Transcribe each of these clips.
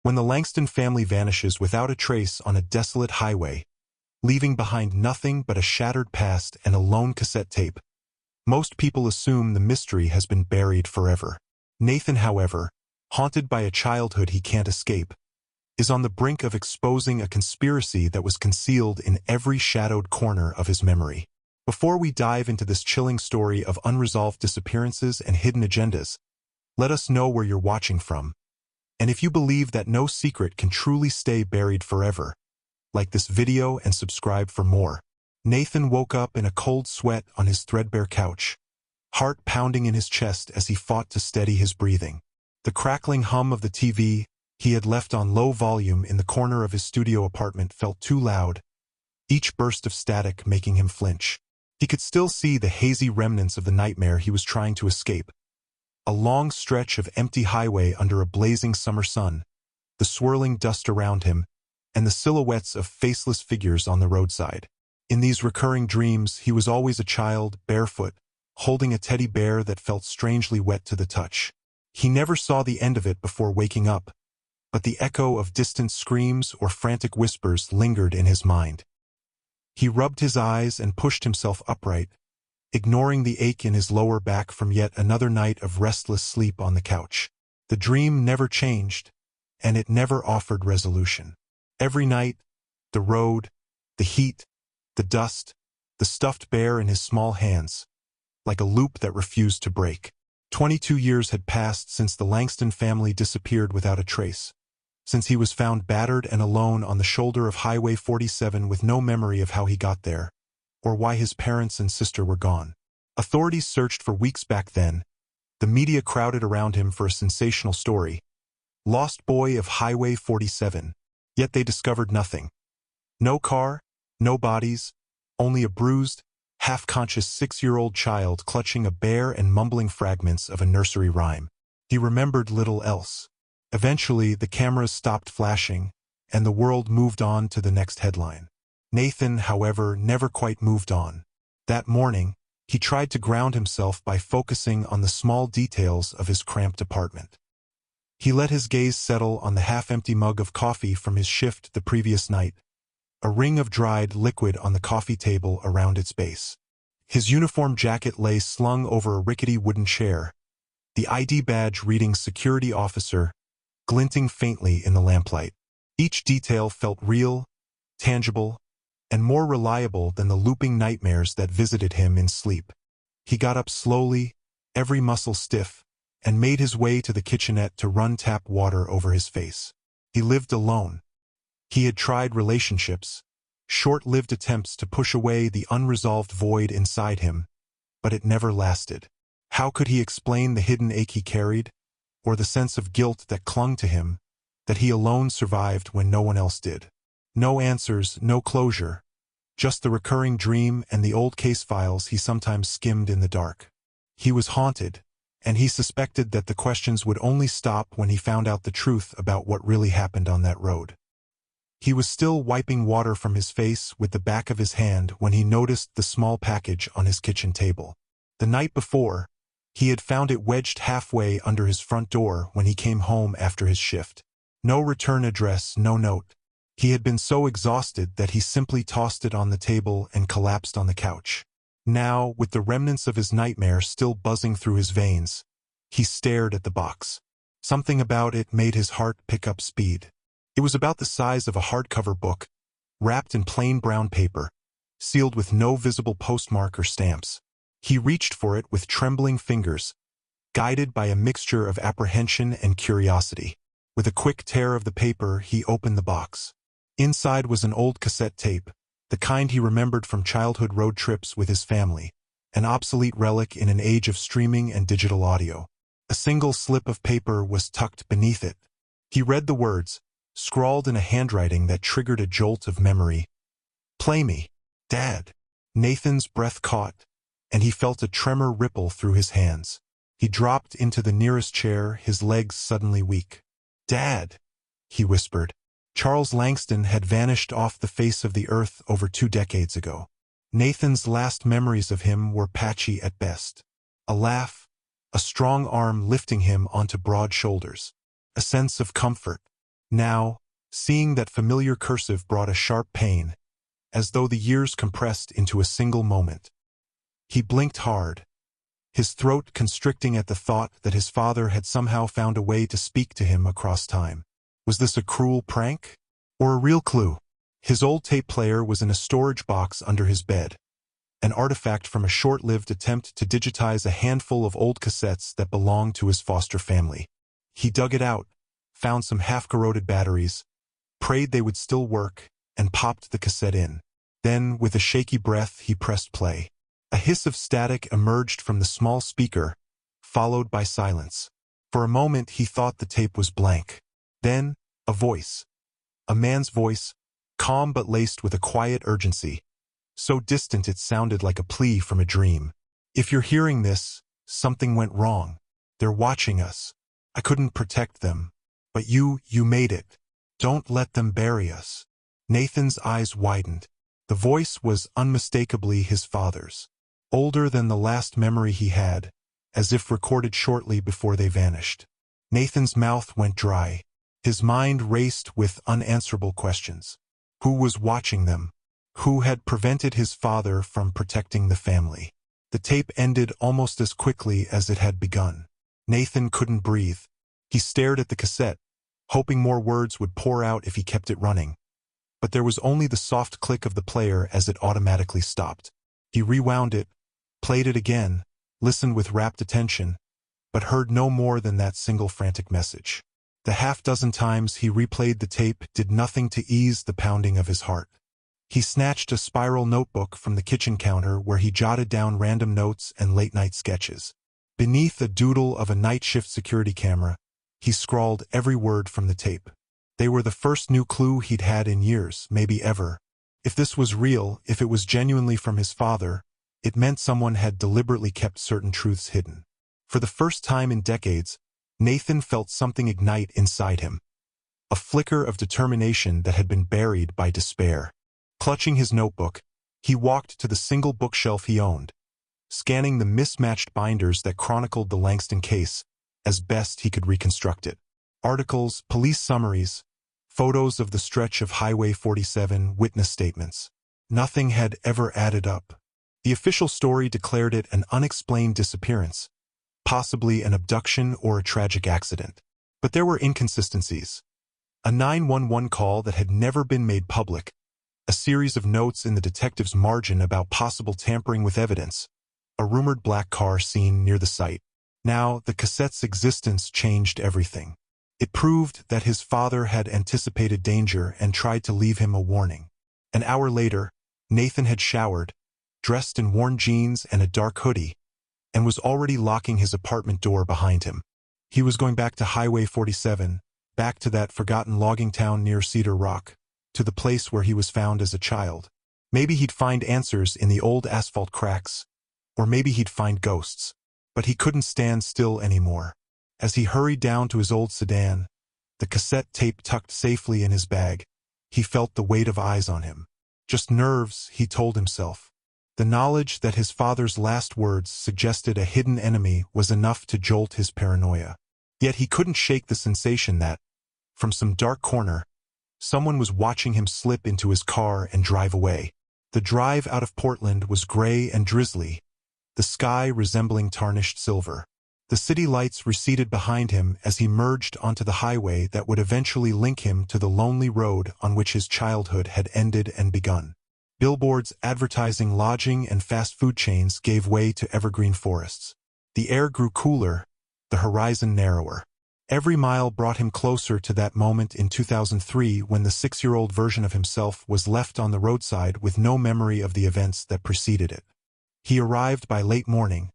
When the Langston family vanishes without a trace on a desolate highway, leaving behind nothing but a shattered past and a lone cassette tape, most people assume the mystery has been buried forever. Nathan, however, haunted by a childhood he can't escape, is on the brink of exposing a conspiracy that was concealed in every shadowed corner of his memory. Before we dive into this chilling story of unresolved disappearances and hidden agendas, let us know where you're watching from. And if you believe that no secret can truly stay buried forever, like this video and subscribe for more. Nathan woke up in a cold sweat on his threadbare couch, heart pounding in his chest as he fought to steady his breathing. The crackling hum of the TV he had left on low volume in the corner of his studio apartment felt too loud, each burst of static making him flinch. He could still see the hazy remnants of the nightmare he was trying to escape. A long stretch of empty highway under a blazing summer sun, the swirling dust around him, and the silhouettes of faceless figures on the roadside. In these recurring dreams, he was always a child, barefoot, holding a teddy bear that felt strangely wet to the touch. He never saw the end of it before waking up, but the echo of distant screams or frantic whispers lingered in his mind. He rubbed his eyes and pushed himself upright, ignoring the ache in his lower back from yet another night of restless sleep on the couch. The dream never changed, and it never offered resolution. Every night, the road, the heat, the dust, the stuffed bear in his small hands, like a loop that refused to break. 22 years had passed since the Langston family disappeared without a trace, since he was found battered and alone on the shoulder of Highway 47 with no memory of how he got there, or why his parents and sister were gone. Authorities searched for weeks back then. The media crowded around him for a sensational story. Lost boy of Highway 47. Yet they discovered nothing. No car, no bodies, only a bruised, half-conscious 6-year-old child clutching a bear and mumbling fragments of a nursery rhyme. He remembered little else. Eventually, the cameras stopped flashing, and the world moved on to the next headline. Nathan, however, never quite moved on. That morning, he tried to ground himself by focusing on the small details of his cramped apartment. He let his gaze settle on the half-empty mug of coffee from his shift the previous night, a ring of dried liquid on the coffee table around its base. His uniform jacket lay slung over a rickety wooden chair, the ID badge reading security officer, glinting faintly in the lamplight. Each detail felt real, tangible, and more reliable than the looping nightmares that visited him in sleep. He got up slowly, every muscle stiff, and made his way to the kitchenette to run tap water over his face. He lived alone. He had tried relationships, short-lived attempts to push away the unresolved void inside him, but it never lasted. How could he explain the hidden ache he carried, or the sense of guilt that clung to him, that he alone survived when no one else did? No answers, no closure, just the recurring dream and the old case files he sometimes skimmed in the dark. He was haunted, and he suspected that the questions would only stop when he found out the truth about what really happened on that road. He was still wiping water from his face with the back of his hand when he noticed the small package on his kitchen table. The night before, he had found it wedged halfway under his front door when he came home after his shift. No return address, no note. He had been so exhausted that he simply tossed it on the table and collapsed on the couch. Now, with the remnants of his nightmare still buzzing through his veins, he stared at the box. Something about it made his heart pick up speed. It was about the size of a hardcover book, wrapped in plain brown paper, sealed with no visible postmark or stamps. He reached for it with trembling fingers, guided by a mixture of apprehension and curiosity. With a quick tear of the paper, he opened the box. Inside was an old cassette tape, the kind he remembered from childhood road trips with his family, an obsolete relic in an age of streaming and digital audio. A single slip of paper was tucked beneath it. He read the words, scrawled in a handwriting that triggered a jolt of memory. "Play me, Dad." Nathan's breath caught, and he felt a tremor ripple through his hands. He dropped into the nearest chair, his legs suddenly weak. "Dad," he whispered. Charles Langston had vanished off the face of the earth over 2 decades ago. Nathan's last memories of him were patchy at best. A laugh, a strong arm lifting him onto broad shoulders, a sense of comfort. Now, seeing that familiar cursive brought a sharp pain, as though the years compressed into a single moment. He blinked hard, his throat constricting at the thought that his father had somehow found a way to speak to him across time. Was this a cruel prank? Or a real clue? His old tape player was in a storage box under his bed, an artifact from a short-lived attempt to digitize a handful of old cassettes that belonged to his foster family. He dug it out, found some half-corroded batteries, prayed they would still work, and popped the cassette in. Then, with a shaky breath, he pressed play. A hiss of static emerged from the small speaker, followed by silence. For a moment he thought the tape was blank. Then, a voice. A man's voice, calm but laced with a quiet urgency. So distant it sounded like a plea from a dream. If you're hearing this, something went wrong. They're watching us. I couldn't protect them. But you made it. Don't let them bury us. Nathan's eyes widened. The voice was unmistakably his father's. Older than the last memory he had, as if recorded shortly before they vanished. Nathan's mouth went dry. His mind raced with unanswerable questions. Who was watching them? Who had prevented his father from protecting the family? The tape ended almost as quickly as it had begun. Nathan couldn't breathe. He stared at the cassette, hoping more words would pour out if he kept it running. But there was only the soft click of the player as it automatically stopped. He rewound it, played it again, listened with rapt attention, but heard no more than that single frantic message. The half-dozen times he replayed the tape did nothing to ease the pounding of his heart. He snatched a spiral notebook from the kitchen counter where he jotted down random notes and late-night sketches. Beneath a doodle of a night-shift security camera, he scrawled every word from the tape. They were the first new clue he'd had in years, maybe ever. If this was real, if it was genuinely from his father, it meant someone had deliberately kept certain truths hidden. For the first time in decades, Nathan felt something ignite inside him. A flicker of determination that had been buried by despair. Clutching his notebook, he walked to the single bookshelf he owned, scanning the mismatched binders that chronicled the Langston case as best he could reconstruct it. Articles, police summaries, photos of the stretch of Highway 47, witness statements. Nothing had ever added up. The official story declared it an unexplained disappearance, possibly an abduction or a tragic accident. But there were inconsistencies. A 911 call that had never been made public, a series of notes in the detective's margin about possible tampering with evidence, a rumored black car seen near the site. Now, the cassette's existence changed everything. It proved that his father had anticipated danger and tried to leave him a warning. An hour later, Nathan had showered, dressed in worn jeans and a dark hoodie, and was already locking his apartment door behind him. He was going back to Highway 47, back to that forgotten logging town near Cedar Rock, to the place where he was found as a child. Maybe he'd find answers in the old asphalt cracks, or maybe he'd find ghosts. But he couldn't stand still anymore. As he hurried down to his old sedan, the cassette tape tucked safely in his bag, he felt the weight of eyes on him. Just nerves, he told himself. The knowledge that his father's last words suggested a hidden enemy was enough to jolt his paranoia. Yet he couldn't shake the sensation that, from some dark corner, someone was watching him slip into his car and drive away. The drive out of Portland was gray and drizzly, the sky resembling tarnished silver. The city lights receded behind him as he merged onto the highway that would eventually link him to the lonely road on which his childhood had ended and begun. Billboards advertising lodging and fast food chains gave way to evergreen forests. The air grew cooler, the horizon narrower. Every mile brought him closer to that moment in 2003 when the 6-year-old version of himself was left on the roadside with no memory of the events that preceded it. He arrived by late morning,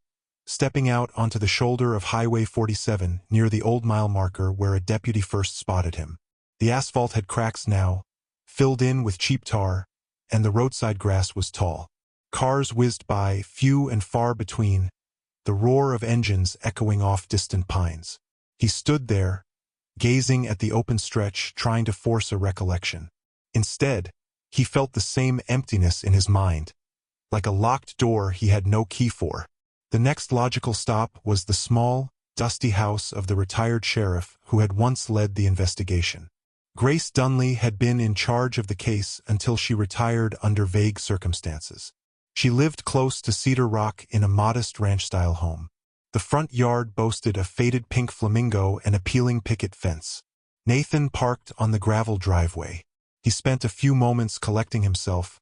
stepping out onto the shoulder of Highway 47 near the old mile marker where a deputy first spotted him. The asphalt had cracks now, filled in with cheap tar, and the roadside grass was tall. Cars whizzed by, few and far between, the roar of engines echoing off distant pines. He stood there, gazing at the open stretch, trying to force a recollection. Instead, he felt the same emptiness in his mind, like a locked door he had no key for. The next logical stop was the small, dusty house of the retired sheriff who had once led the investigation. Grace Dunley had been in charge of the case until she retired under vague circumstances. She lived close to Cedar Rock in a modest ranch-style home. The front yard boasted a faded pink flamingo and a peeling picket fence. Nathan parked on the gravel driveway. He spent a few moments collecting himself,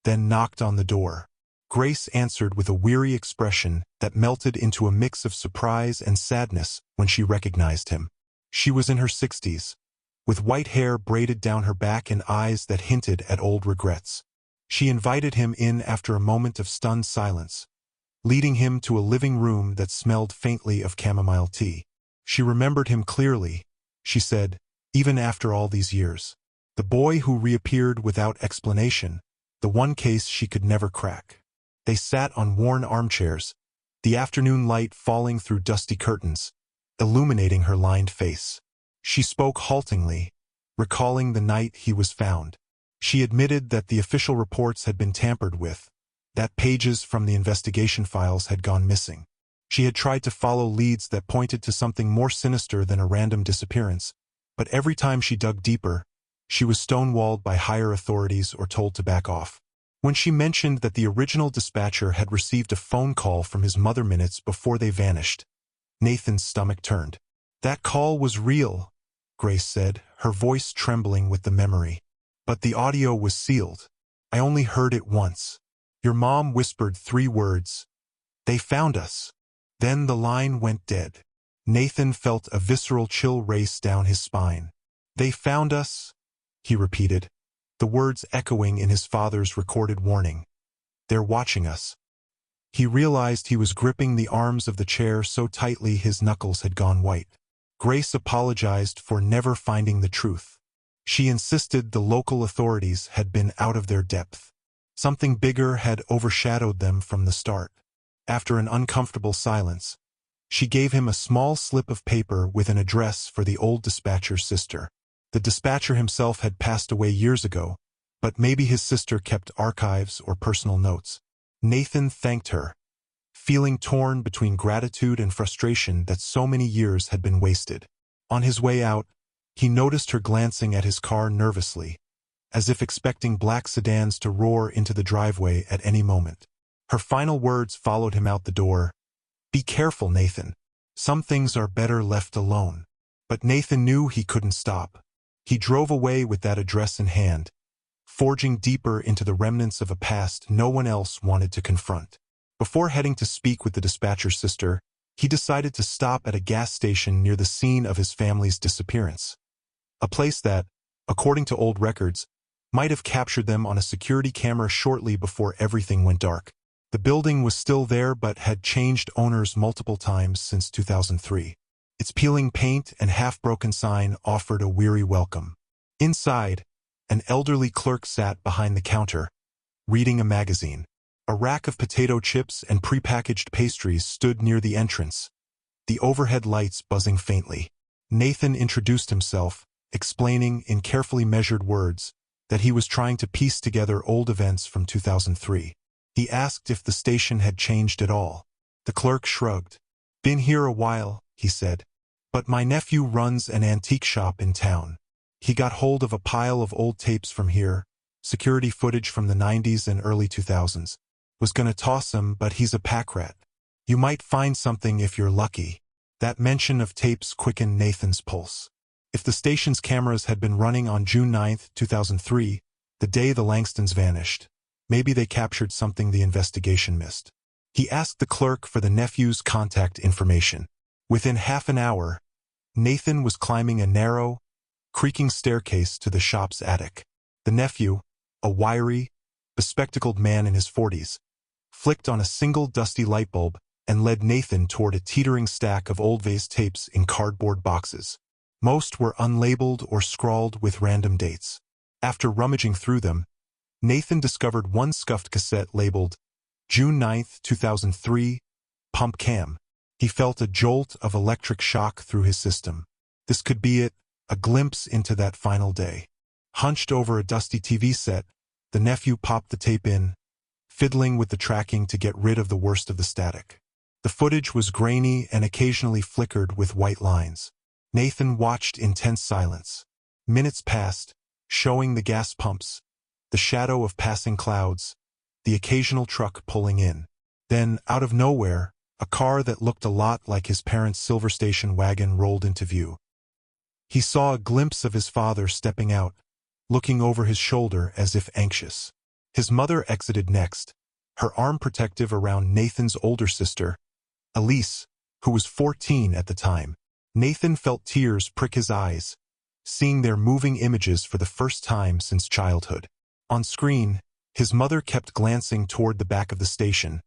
then knocked on the door. Grace answered with a weary expression that melted into a mix of surprise and sadness when she recognized him. She was in her 60s, with white hair braided down her back and eyes that hinted at old regrets. She invited him in after a moment of stunned silence, leading him to a living room that smelled faintly of chamomile tea. She remembered him clearly, she said, even after all these years. The boy who reappeared without explanation, the one case she could never crack. They sat on worn armchairs, the afternoon light falling through dusty curtains, illuminating her lined face. She spoke haltingly, recalling the night he was found. She admitted that the official reports had been tampered with, that pages from the investigation files had gone missing. She had tried to follow leads that pointed to something more sinister than a random disappearance, but every time she dug deeper, she was stonewalled by higher authorities or told to back off. When she mentioned that the original dispatcher had received a phone call from his mother minutes before they vanished, Nathan's stomach turned. That call was real, Grace said, her voice trembling with the memory. But the audio was sealed. I only heard it once. Your mom whispered 3 words. They found us. Then the line went dead. Nathan felt a visceral chill race down his spine. They found us, he repeated, the words echoing in his father's recorded warning. They're watching us. He realized he was gripping the arms of the chair so tightly his knuckles had gone white. Grace apologized for never finding the truth. She insisted the local authorities had been out of their depth. Something bigger had overshadowed them from the start. After an uncomfortable silence, she gave him a small slip of paper with an address for the old dispatcher's sister. The dispatcher himself had passed away years ago, but maybe his sister kept archives or personal notes. Nathan thanked her, feeling torn between gratitude and frustration that so many years had been wasted. On his way out, he noticed her glancing at his car nervously, as if expecting black sedans to roar into the driveway at any moment. Her final words followed him out the door. Be careful, Nathan. Some things are better left alone. But Nathan knew he couldn't stop. He drove away with that address in hand, forging deeper into the remnants of a past no one else wanted to confront. Before heading to speak with the dispatcher's sister, he decided to stop at a gas station near the scene of his family's disappearance. A place that, according to old records, might have captured them on a security camera shortly before everything went dark. The building was still there but had changed owners multiple times since 2003. Its peeling paint and half-broken sign offered a weary welcome. Inside, an elderly clerk sat behind the counter, reading a magazine. A rack of potato chips and prepackaged pastries stood near the entrance, the overhead lights buzzing faintly. Nathan introduced himself, explaining in carefully measured words that he was trying to piece together old events from 2003. He asked if the station had changed at all. The clerk shrugged. Been here a while, he said. But my nephew runs an antique shop in town. He got hold of a pile of old tapes from here, security footage from the 90s and early 2000s. Was gonna toss them, but he's a pack rat. You might find something if you're lucky. That mention of tapes quickened Nathan's pulse. If the station's cameras had been running on June 9, 2003, the day the Langstons vanished, maybe they captured something the investigation missed. He asked the clerk for the nephew's contact information. Within half an hour, Nathan was climbing a narrow, creaking staircase to the shop's attic. The nephew, a wiry, bespectacled man in his 40s, flicked on a single dusty light bulb and led Nathan toward a teetering stack of old vase tapes in cardboard boxes. Most were unlabeled or scrawled with random dates. After rummaging through them, Nathan discovered one scuffed cassette labeled June 9, 2003, Pump Cam. He felt a jolt of electric shock through his system. This could be it, a glimpse into that final day. Hunched over a dusty TV set, the nephew popped the tape in, fiddling with the tracking to get rid of the worst of the static. The footage was grainy and occasionally flickered with white lines. Nathan watched in tense silence. Minutes passed, showing the gas pumps, the shadow of passing clouds, the occasional truck pulling in. Then, out of nowhere, a car that looked a lot like his parents' silver station wagon rolled into view. He saw a glimpse of his father stepping out, looking over his shoulder as if anxious. His mother exited next, her arm protective around Nathan's older sister, Elise, who was 14 at the time. Nathan felt tears prick his eyes, seeing their moving images for the first time since childhood. On screen, his mother kept glancing toward the back of the station,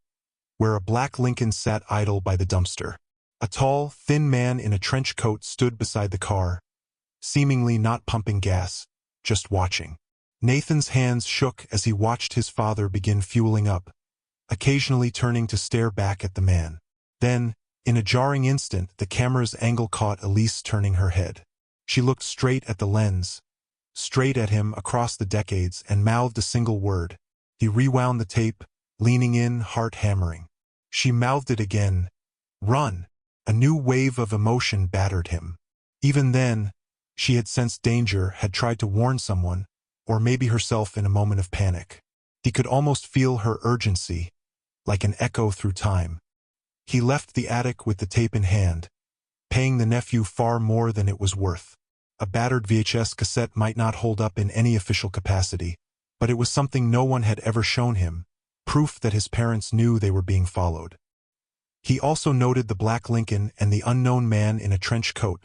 where a black Lincoln sat idle by the dumpster. A tall, thin man in a trench coat stood beside the car, seemingly not pumping gas, just watching. Nathan's hands shook as he watched his father begin fueling up, occasionally turning to stare back at the man. Then, in a jarring instant, the camera's angle caught Elise turning her head. She looked straight at the lens, straight at him across the decades, and mouthed a single word. He rewound the tape, leaning in, heart hammering. She mouthed it again. Run! A new wave of emotion battered him. Even then, she had sensed danger, had tried to warn someone, or maybe herself in a moment of panic. He could almost feel her urgency, like an echo through time. He left the attic with the tape in hand, paying the nephew far more than it was worth. A battered VHS cassette might not hold up in any official capacity, but it was something no one had ever shown him, proof that his parents knew they were being followed. He also noted the black Lincoln and the unknown man in a trench coat,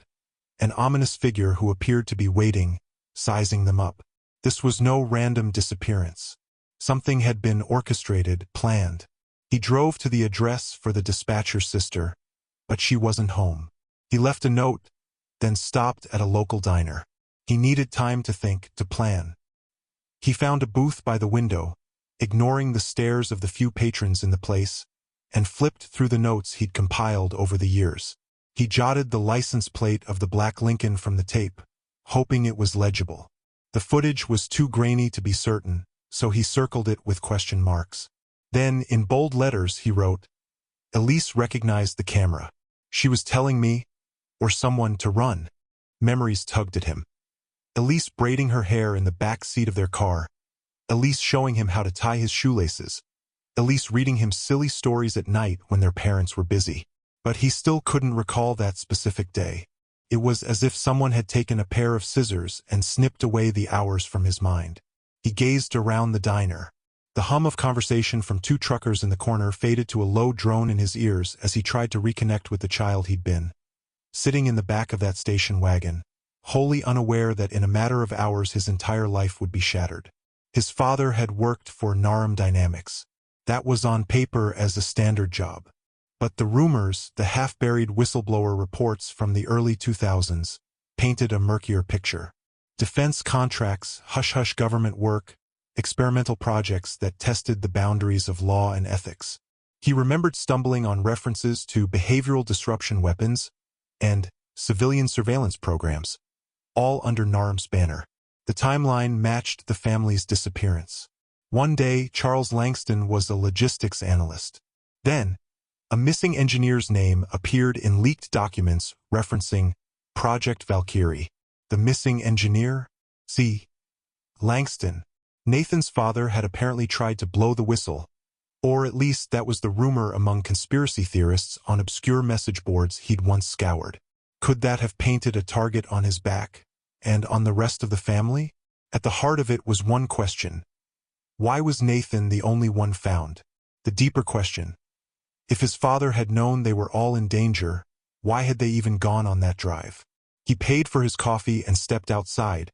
an ominous figure who appeared to be waiting, sizing them up. This was no random disappearance. Something had been orchestrated, planned. He drove to the address for the dispatcher's sister, but she wasn't home. He left a note, then stopped at a local diner. He needed time to think, to plan. He found a booth by the window, ignoring the stares of the few patrons in the place, and flipped through the notes he'd compiled over the years. He jotted the license plate of the black Lincoln from the tape, hoping it was legible. The footage was too grainy to be certain, so he circled it with question marks. Then, in bold letters, he wrote, Elise recognized the camera. She was telling me, or someone, to run. Memories tugged at him. Elise braiding her hair in the back seat of their car. Elise showing him how to tie his shoelaces. Elise reading him silly stories at night when their parents were busy. But he still couldn't recall that specific day. It was as if someone had taken a pair of scissors and snipped away the hours from his mind. He gazed around the diner. The hum of conversation from two truckers in the corner faded to a low drone in his ears as he tried to reconnect with the child he'd been. Sitting in the back of that station wagon, wholly unaware that in a matter of hours his entire life would be shattered. His father had worked for Naram Dynamics. That was on paper as a standard job. But the rumors, the half-buried whistleblower reports from the early 2000s, painted a murkier picture. Defense contracts, hush-hush government work, experimental projects that tested the boundaries of law and ethics. He remembered stumbling on references to behavioral disruption weapons and civilian surveillance programs, all under Naram's banner. The timeline matched the family's disappearance. One day, Charles Langston was a logistics analyst. Then, a missing engineer's name appeared in leaked documents referencing Project Valkyrie. The missing engineer? See, Langston. Nathan's father had apparently tried to blow the whistle, or at least that was the rumor among conspiracy theorists on obscure message boards he'd once scoured. Could that have painted a target on his back, and on the rest of the family? At the heart of it was one question. Why was Nathan the only one found? The deeper question. If his father had known they were all in danger, why had they even gone on that drive? He paid for his coffee and stepped outside,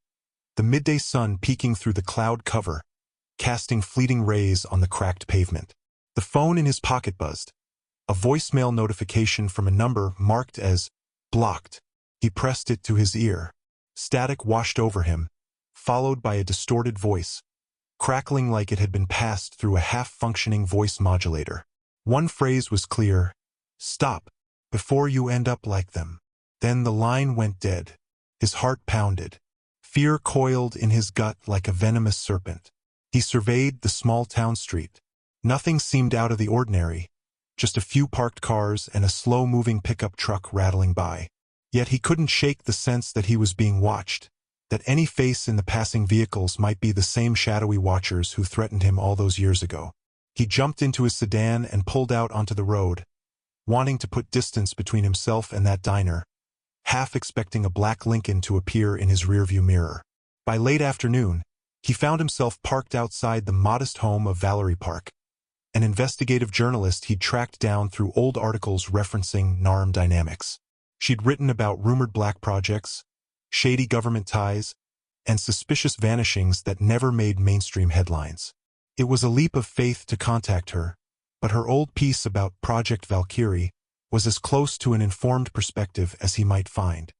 the midday sun peeking through the cloud cover, casting fleeting rays on the cracked pavement. The phone in his pocket buzzed. A voicemail notification from a number marked as blocked. He pressed it to his ear. Static washed over him, followed by a distorted voice, crackling like it had been passed through a half-functioning voice modulator. One phrase was clear: stop, before you end up like them. Then the line went dead. His heart pounded. Fear coiled in his gut like a venomous serpent. He surveyed the small town street. Nothing seemed out of the ordinary, just a few parked cars and a slow-moving pickup truck rattling by. Yet he couldn't shake the sense that he was being watched, that any face in the passing vehicles might be the same shadowy watchers who threatened him all those years ago. He jumped into his sedan and pulled out onto the road, wanting to put distance between himself and that diner, half expecting a black Lincoln to appear in his rearview mirror. By late afternoon, he found himself parked outside the modest home of Valerie Park, an investigative journalist he'd tracked down through old articles referencing NARM dynamics. She'd written about rumored black projects, shady government ties, and suspicious vanishings that never made mainstream headlines. It was a leap of faith to contact her, but her old piece about Project Valkyrie was as close to an informed perspective as he might find.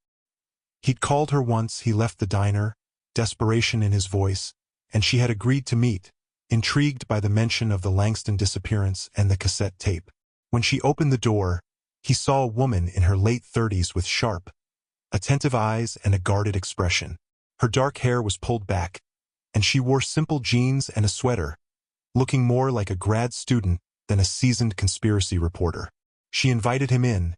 He'd called her once he left the diner, desperation in his voice, and she had agreed to meet, intrigued by the mention of the Langston disappearance and the cassette tape. When she opened the door, he saw a woman in her late 30s with sharp, attentive eyes and a guarded expression. Her dark hair was pulled back, and she wore simple jeans and a sweater, looking more like a grad student than a seasoned conspiracy reporter. She invited him in,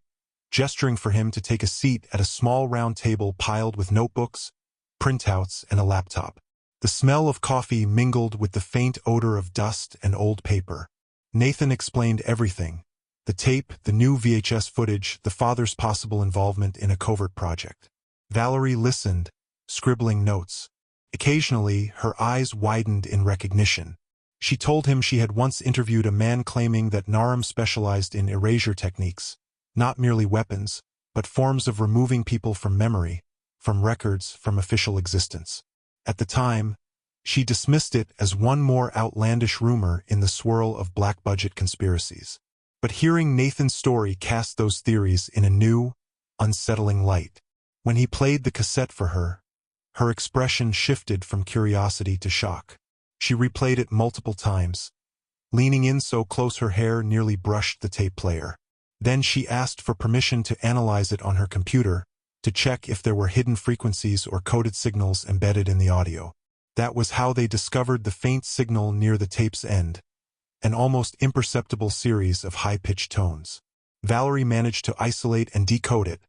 gesturing for him to take a seat at a small round table piled with notebooks, printouts, and a laptop. The smell of coffee mingled with the faint odor of dust and old paper. Nathan explained everything: the tape, the new VHS footage, the father's possible involvement in a covert project. Valerie listened, scribbling notes. Occasionally, her eyes widened in recognition. She told him she had once interviewed a man claiming that NARM specialized in erasure techniques, not merely weapons, but forms of removing people from memory, from records, from official existence. At the time, she dismissed it as one more outlandish rumor in the swirl of black-budget conspiracies. But hearing Nathan's story cast those theories in a new, unsettling light. When he played the cassette for her, her expression shifted from curiosity to shock. She replayed it multiple times, leaning in so close her hair nearly brushed the tape player. Then she asked for permission to analyze it on her computer, to check if there were hidden frequencies or coded signals embedded in the audio. That was how they discovered the faint signal near the tape's end, an almost imperceptible series of high-pitched tones. Valerie managed to isolate and decode it,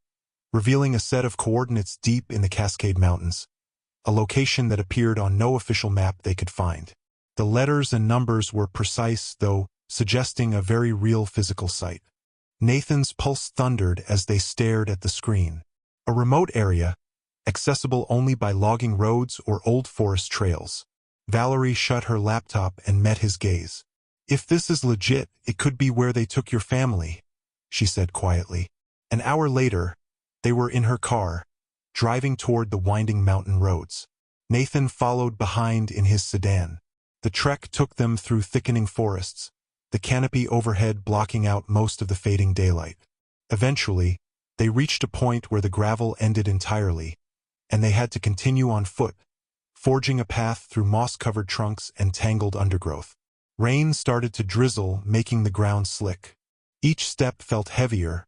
revealing a set of coordinates deep in the Cascade Mountains, a location that appeared on no official map they could find. The letters and numbers were precise, though, suggesting a very real physical site. Nathan's pulse thundered as they stared at the screen. A remote area, accessible only by logging roads or old forest trails. Valerie shut her laptop and met his gaze. "If this is legit, it could be where they took your family," she said quietly. An hour later, they were in her car, driving toward the winding mountain roads. Nathan followed behind in his sedan. The trek took them through thickening forests, the canopy overhead blocking out most of the fading daylight. Eventually, they reached a point where the gravel ended entirely, and they had to continue on foot, forging a path through moss-covered trunks and tangled undergrowth. Rain started to drizzle, making the ground slick. Each step felt heavier,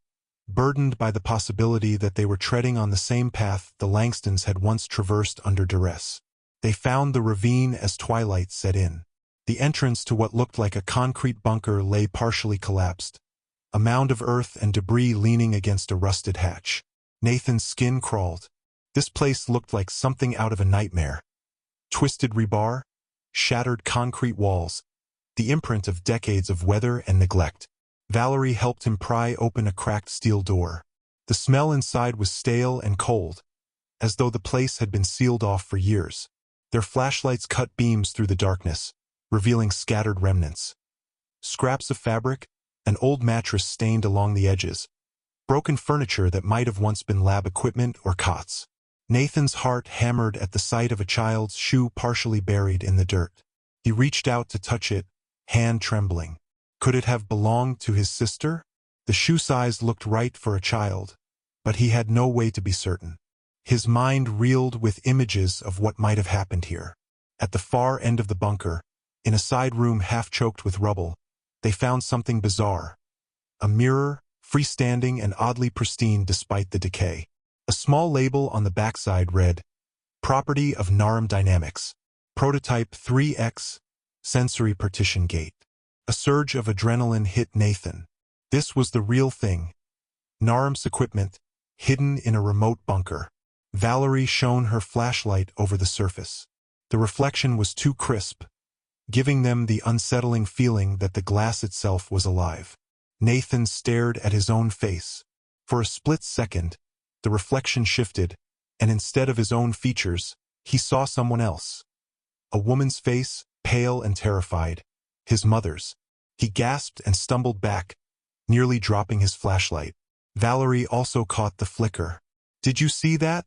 burdened by the possibility that they were treading on the same path the Langstons had once traversed under duress. They found the ravine as twilight set in. The entrance to what looked like a concrete bunker lay partially collapsed, a mound of earth and debris leaning against a rusted hatch. Nathan's skin crawled. This place looked like something out of a nightmare. Twisted rebar, shattered concrete walls, the imprint of decades of weather and neglect. Valerie helped him pry open a cracked steel door. The smell inside was stale and cold, as though the place had been sealed off for years. Their flashlights cut beams through the darkness, revealing scattered remnants. Scraps of fabric, an old mattress stained along the edges, broken furniture that might have once been lab equipment or cots. Nathan's heart hammered at the sight of a child's shoe partially buried in the dirt. He reached out to touch it, hand trembling. Could it have belonged to his sister? The shoe size looked right for a child, but he had no way to be certain. His mind reeled with images of what might have happened here. At the far end of the bunker, in a side room half choked with rubble, they found something bizarre. A mirror, freestanding and oddly pristine despite the decay. A small label on the backside read, "Property of NARM Dynamics. Prototype 3X, Sensory Partition Gate." A surge of adrenaline hit Nathan. This was the real thing. NARM's equipment, hidden in a remote bunker. Valerie shone her flashlight over the surface. The reflection was too crisp, giving them the unsettling feeling that the glass itself was alive. Nathan stared at his own face. For a split second, the reflection shifted, and instead of his own features, he saw someone else. A woman's face, pale and terrified. His mother's. He gasped and stumbled back, nearly dropping his flashlight. Valerie also caught the flicker. "Did you see that?"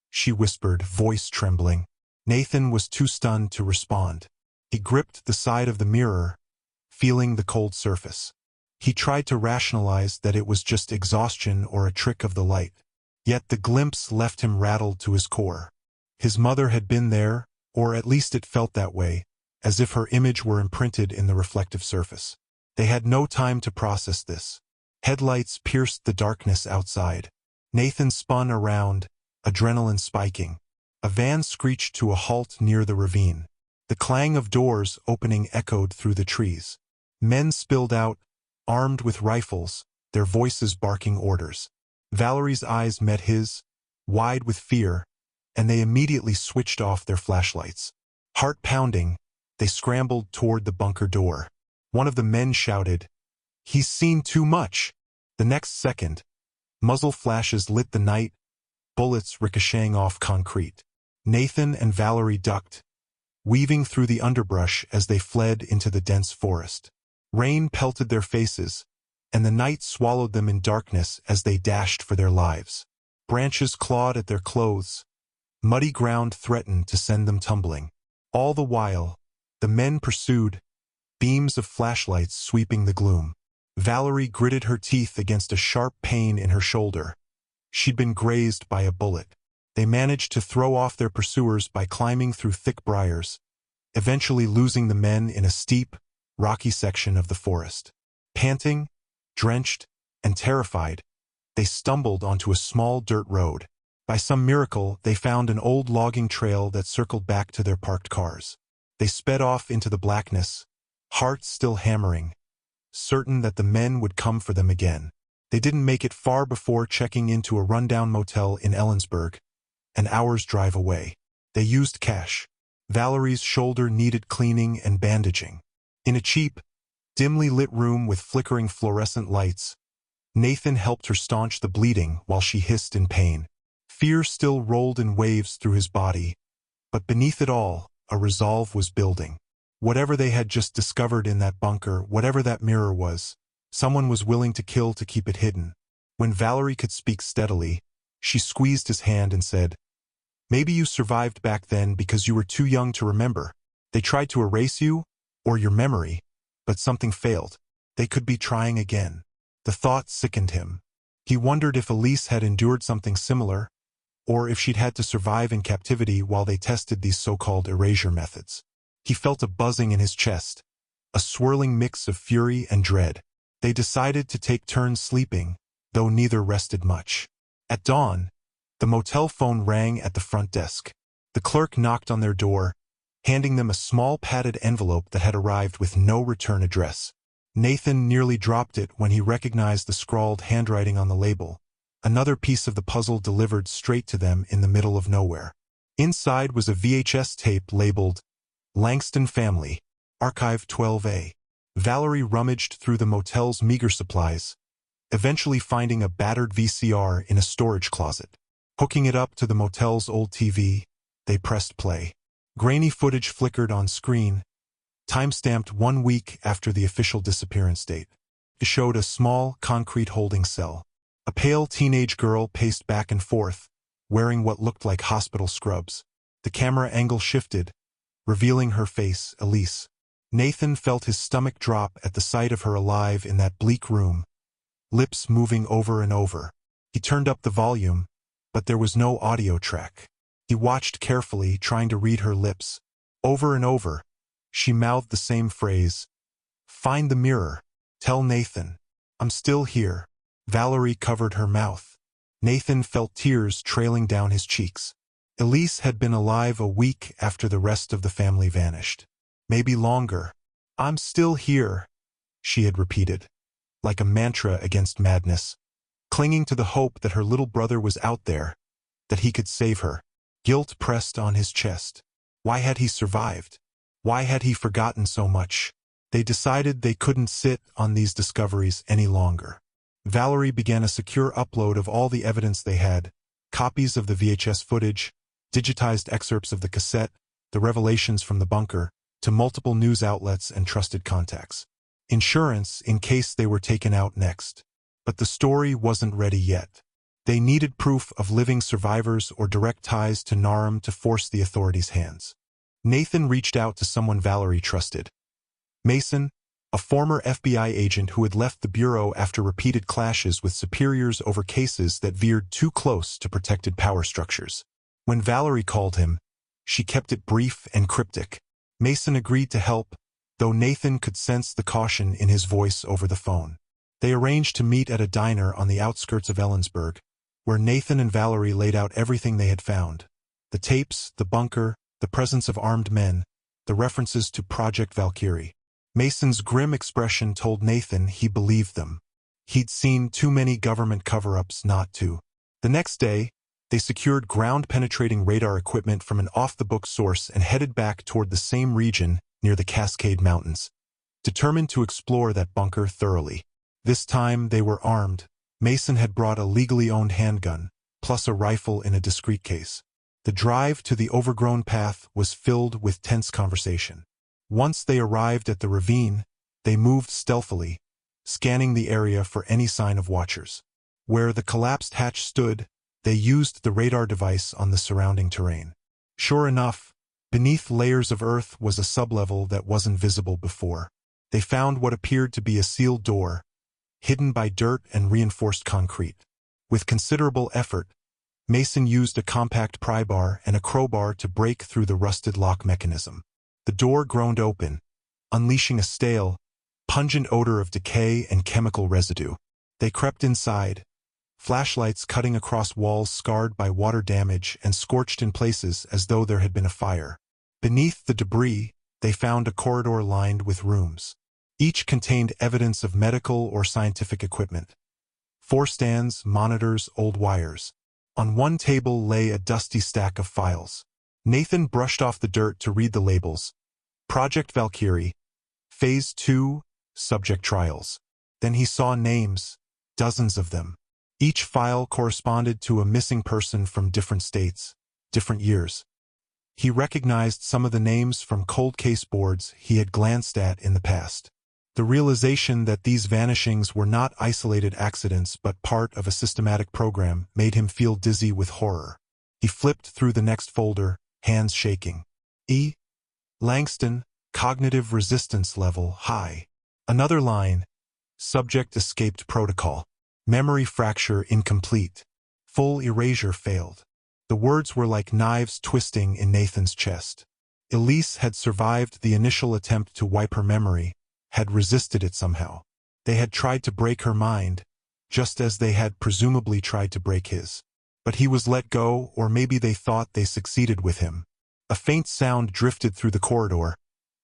she whispered, voice trembling. Nathan was too stunned to respond. He gripped the side of the mirror, feeling the cold surface. He tried to rationalize that it was just exhaustion or a trick of the light. Yet the glimpse left him rattled to his core. His mother had been there, or at least it felt that way, as if her image were imprinted in the reflective surface. They had no time to process this. Headlights pierced the darkness outside. Nathan spun around, adrenaline spiking. A van screeched to a halt near the ravine. The clang of doors opening echoed through the trees. Men spilled out, armed with rifles, their voices barking orders. Valerie's eyes met his, wide with fear, and they immediately switched off their flashlights. Heart pounding, they scrambled toward the bunker door. One of the men shouted, "He's seen too much!" The next second, muzzle flashes lit the night, bullets ricocheting off concrete. Nathan and Valerie ducked, weaving through the underbrush as they fled into the dense forest. Rain pelted their faces, and the night swallowed them in darkness as they dashed for their lives. Branches clawed at their clothes. Muddy ground threatened to send them tumbling. All the while, the men pursued, beams of flashlights sweeping the gloom. Valerie gritted her teeth against a sharp pain in her shoulder. She'd been grazed by a bullet. They managed to throw off their pursuers by climbing through thick briars, eventually losing the men in a steep, rocky section of the forest. Panting, drenched, and terrified, they stumbled onto a small dirt road. By some miracle, they found an old logging trail that circled back to their parked cars. They sped off into the blackness, hearts still hammering, certain that the men would come for them again. They didn't make it far before checking into a rundown motel in Ellensburg, an hour's drive away. They used cash. Valerie's shoulder needed cleaning and bandaging. In a cheap, dimly lit room with flickering fluorescent lights, Nathan helped her staunch the bleeding while she hissed in pain. Fear still rolled in waves through his body, but beneath it all, a resolve was building. Whatever they had just discovered in that bunker, whatever that mirror was, someone was willing to kill to keep it hidden. When Valerie could speak steadily, she squeezed his hand and said, "Maybe you survived back then because you were too young to remember. They tried to erase you, or your memory, but something failed. They could be trying again." The thought sickened him. He wondered if Elise had endured something similar, or if she'd had to survive in captivity while they tested these so-called erasure methods. He felt a buzzing in his chest, a swirling mix of fury and dread. They decided to take turns sleeping, though neither rested much. At dawn, the motel phone rang at the front desk. The clerk knocked on their door, handing them a small padded envelope that had arrived with no return address. Nathan nearly dropped it when he recognized the scrawled handwriting on the label, another piece of the puzzle delivered straight to them in the middle of nowhere. Inside was a VHS tape labeled, "Langston Family, Archive 12A. Valerie rummaged through the motel's meager supplies, eventually finding a battered VCR in a storage closet. Hooking it up to the motel's old TV, they pressed play. Grainy footage flickered on screen, time-stamped 1 week after the official disappearance date. It showed a small, concrete holding cell. A pale teenage girl paced back and forth, wearing what looked like hospital scrubs. The camera angle shifted, revealing her face, Elise. Nathan felt his stomach drop at the sight of her alive in that bleak room, lips moving over and over. He turned up the volume, but there was no audio track. He watched carefully, trying to read her lips. Over and over, she mouthed the same phrase. "Find the mirror. Tell Nathan. I'm still here." Valerie covered her mouth. Nathan felt tears trailing down his cheeks. Elise had been alive a week after the rest of the family vanished. Maybe longer. "I'm still here," she had repeated, like a mantra against madness, clinging to the hope that her little brother was out there, that he could save her. Guilt pressed on his chest. Why had he survived? Why had he forgotten so much? They decided they couldn't sit on these discoveries any longer. Valerie began a secure upload of all the evidence they had, copies of the VHS footage, digitized excerpts of the cassette, the revelations from the bunker, to multiple news outlets and trusted contacts. Insurance in case they were taken out next. But the story wasn't ready yet. They needed proof of living survivors or direct ties to Narum to force the authorities' hands. Nathan reached out to someone Valerie trusted. Mason, a former FBI agent who had left the bureau after repeated clashes with superiors over cases that veered too close to protected power structures. When Valerie called him, she kept it brief and cryptic. Mason agreed to help, though Nathan could sense the caution in his voice over the phone. They arranged to meet at a diner on the outskirts of Ellensburg, where Nathan and Valerie laid out everything they had found. The tapes, the bunker, the presence of armed men, the references to Project Valkyrie. Mason's grim expression told Nathan he believed them. He'd seen too many government cover-ups not to. The next day, they secured ground-penetrating radar equipment from an off-the-book source and headed back toward the same region near the Cascade Mountains, determined to explore that bunker thoroughly. This time they were armed. Mason had brought a legally owned handgun, plus a rifle in a discreet case. The drive to the overgrown path was filled with tense conversation. Once they arrived at the ravine, they moved stealthily, scanning the area for any sign of watchers. Where the collapsed hatch stood, they used the radar device on the surrounding terrain. Sure enough, beneath layers of earth was a sublevel that wasn't visible before. They found what appeared to be a sealed door, hidden by dirt and reinforced concrete. With considerable effort, Mason used a compact pry bar and a crowbar to break through the rusted lock mechanism. The door groaned open, unleashing a stale, pungent odor of decay and chemical residue. They crept inside, flashlights cutting across walls scarred by water damage and scorched in places as though there had been a fire. Beneath the debris, they found a corridor lined with rooms. Each contained evidence of medical or scientific equipment. 4 stands, monitors, old wires. On one table lay a dusty stack of files. Nathan brushed off the dirt to read the labels. Project Valkyrie, Phase 2, Subject Trials. Then he saw names, dozens of them. Each file corresponded to a missing person from different states, different years. He recognized some of the names from cold case boards he had glanced at in the past. The realization that these vanishings were not isolated accidents but part of a systematic program made him feel dizzy with horror. He flipped through the next folder, hands shaking. E. Langston, cognitive resistance level high. Another line, subject escaped protocol. Memory fracture incomplete. Full erasure failed. The words were like knives twisting in Nathan's chest. Elise had survived the initial attempt to wipe her memory, had resisted it somehow. They had tried to break her mind, just as they had presumably tried to break his. But he was let go, or maybe they thought they succeeded with him. A faint sound drifted through the corridor,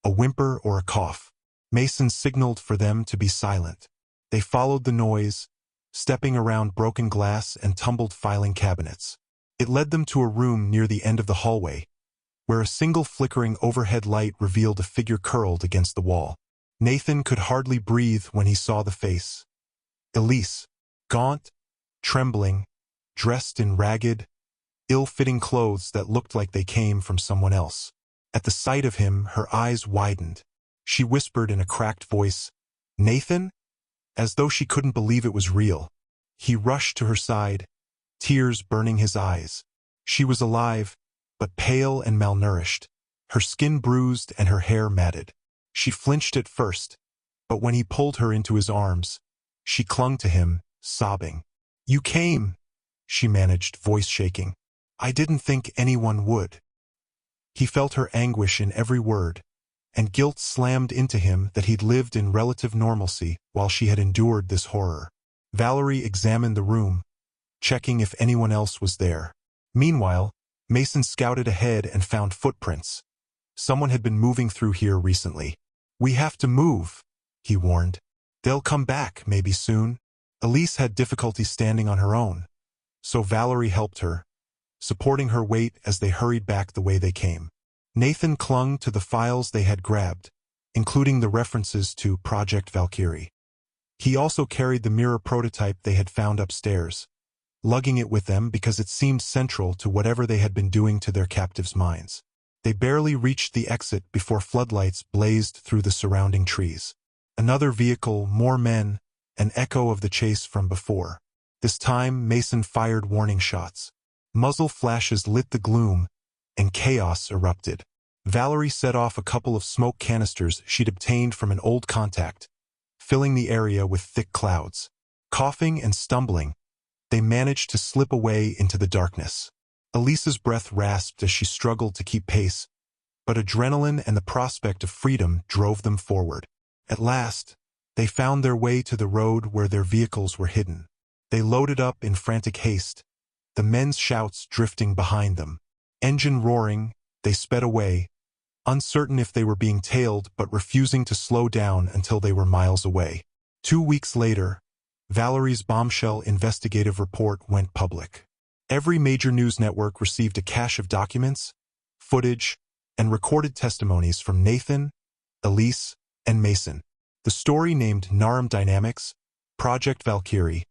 a whimper or a cough. Mason signaled for them to be silent. They followed the noise, stepping around broken glass and tumbled filing cabinets. It led them to a room near the end of the hallway, where a single flickering overhead light revealed a figure curled against the wall. Nathan could hardly breathe when he saw the face. Elise, gaunt, trembling, dressed in ragged, ill-fitting clothes that looked like they came from someone else. At the sight of him, her eyes widened. She whispered in a cracked voice, "Nathan?" As though she couldn't believe it was real. He rushed to her side, tears burning his eyes. She was alive, but pale and malnourished, her skin bruised and her hair matted. She flinched at first, but when he pulled her into his arms, she clung to him, sobbing. "You came," she managed, voice shaking. "I didn't think anyone would." He felt her anguish in every word, and guilt slammed into him that he'd lived in relative normalcy while she had endured this horror. Valerie examined the room, checking if anyone else was there. Meanwhile, Mason scouted ahead and found footprints. Someone had been moving through here recently. "We have to move," he warned. "They'll come back, maybe soon." Elise had difficulty standing on her own, so Valerie helped her, supporting her weight as they hurried back the way they came. Nathan clung to the files they had grabbed, including the references to Project Valkyrie. He also carried the mirror prototype they had found upstairs, lugging it with them because it seemed central to whatever they had been doing to their captives' minds. They barely reached the exit before floodlights blazed through the surrounding trees. Another vehicle, more men, an echo of the chase from before. This time, Mason fired warning shots. Muzzle flashes lit the gloom, and chaos erupted. Valerie set off a couple of smoke canisters she'd obtained from an old contact, filling the area with thick clouds. Coughing and stumbling, they managed to slip away into the darkness. Elisa's breath rasped as she struggled to keep pace, but adrenaline and the prospect of freedom drove them forward. At last, they found their way to the road where their vehicles were hidden. They loaded up in frantic haste, the men's shouts drifting behind them. Engine roaring, they sped away, uncertain if they were being tailed but refusing to slow down until they were miles away. 2 weeks later, Valerie's bombshell investigative report went public. Every major news network received a cache of documents, footage, and recorded testimonies from Nathan, Elise, and Mason. The story named Narum Dynamics, Project Valkyrie,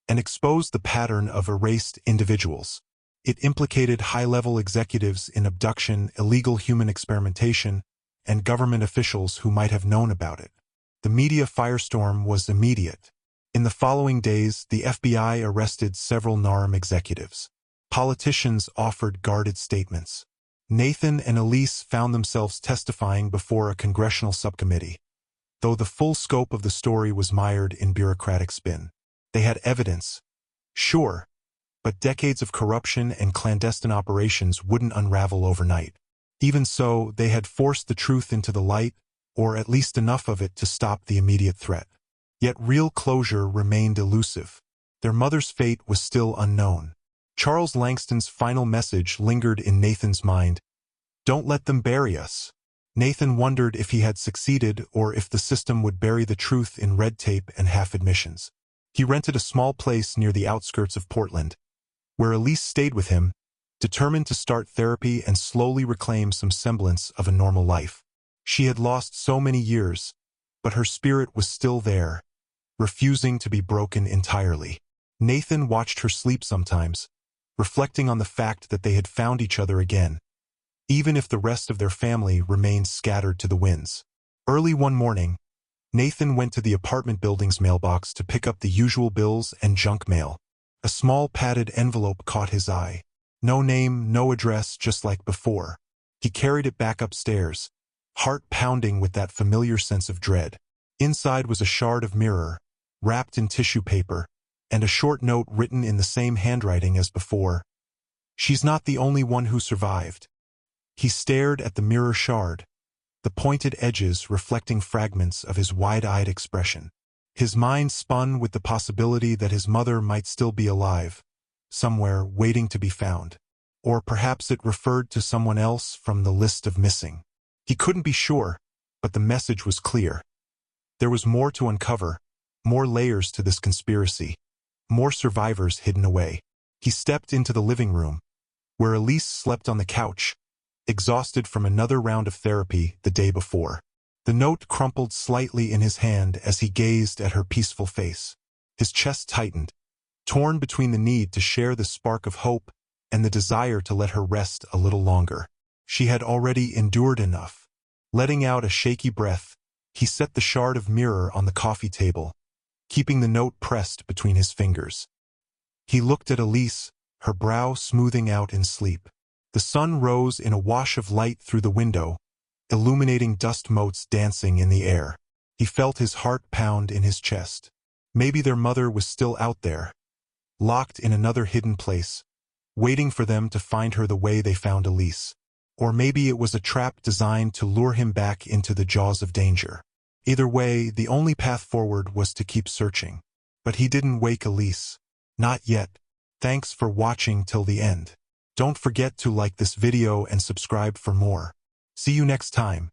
and exposed the pattern of erased individuals. It implicated high-level executives in abduction, illegal human experimentation, and government officials who might have known about it. The media firestorm was immediate. In the following days, the FBI arrested several Narum executives. Politicians offered guarded statements. Nathan and Elise found themselves testifying before a congressional subcommittee, though the full scope of the story was mired in bureaucratic spin. They had evidence, sure, but decades of corruption and clandestine operations wouldn't unravel overnight. Even so, they had forced the truth into the light, or at least enough of it to stop the immediate threat. Yet real closure remained elusive. Their mother's fate was still unknown. Charles Langston's final message lingered in Nathan's mind. "Don't let them bury us." Nathan wondered if he had succeeded or if the system would bury the truth in red tape and half-admissions. He rented a small place near the outskirts of Portland, where Elise stayed with him, determined to start therapy and slowly reclaim some semblance of a normal life. She had lost so many years, but her spirit was still there, refusing to be broken entirely. Nathan watched her sleep sometimes, reflecting on the fact that they had found each other again, even if the rest of their family remained scattered to the winds. Early one morning, Nathan went to the apartment building's mailbox to pick up the usual bills and junk mail. A small padded envelope caught his eye. No name, no address, just like before. He carried it back upstairs, heart pounding with that familiar sense of dread. Inside was a shard of mirror, wrapped in tissue paper, and a short note written in the same handwriting as before. "She's not the only one who survived." He stared at the mirror shard, the pointed edges reflecting fragments of his wide-eyed expression. His mind spun with the possibility that his mother might still be alive, somewhere waiting to be found. Or perhaps it referred to someone else from the list of missing. He couldn't be sure, but the message was clear. There was more to uncover, more layers to this conspiracy, more survivors hidden away. He stepped into the living room, where Elise slept on the couch, exhausted from another round of therapy the day before. The note crumpled slightly in his hand as he gazed at her peaceful face. His chest tightened, torn between the need to share the spark of hope and the desire to let her rest a little longer. She had already endured enough. Letting out a shaky breath, he set the shard of mirror on the coffee table, keeping the note pressed between his fingers. He looked at Elise, her brow smoothing out in sleep. The sun rose in a wash of light through the window, illuminating dust motes dancing in the air. He felt his heart pound in his chest. Maybe their mother was still out there, locked in another hidden place, waiting for them to find her the way they found Elise. Or maybe it was a trap designed to lure him back into the jaws of danger. Either way, the only path forward was to keep searching. But he didn't wake Elise. Not yet. Thanks for watching till the end. Don't forget to like this video and subscribe for more. See you next time.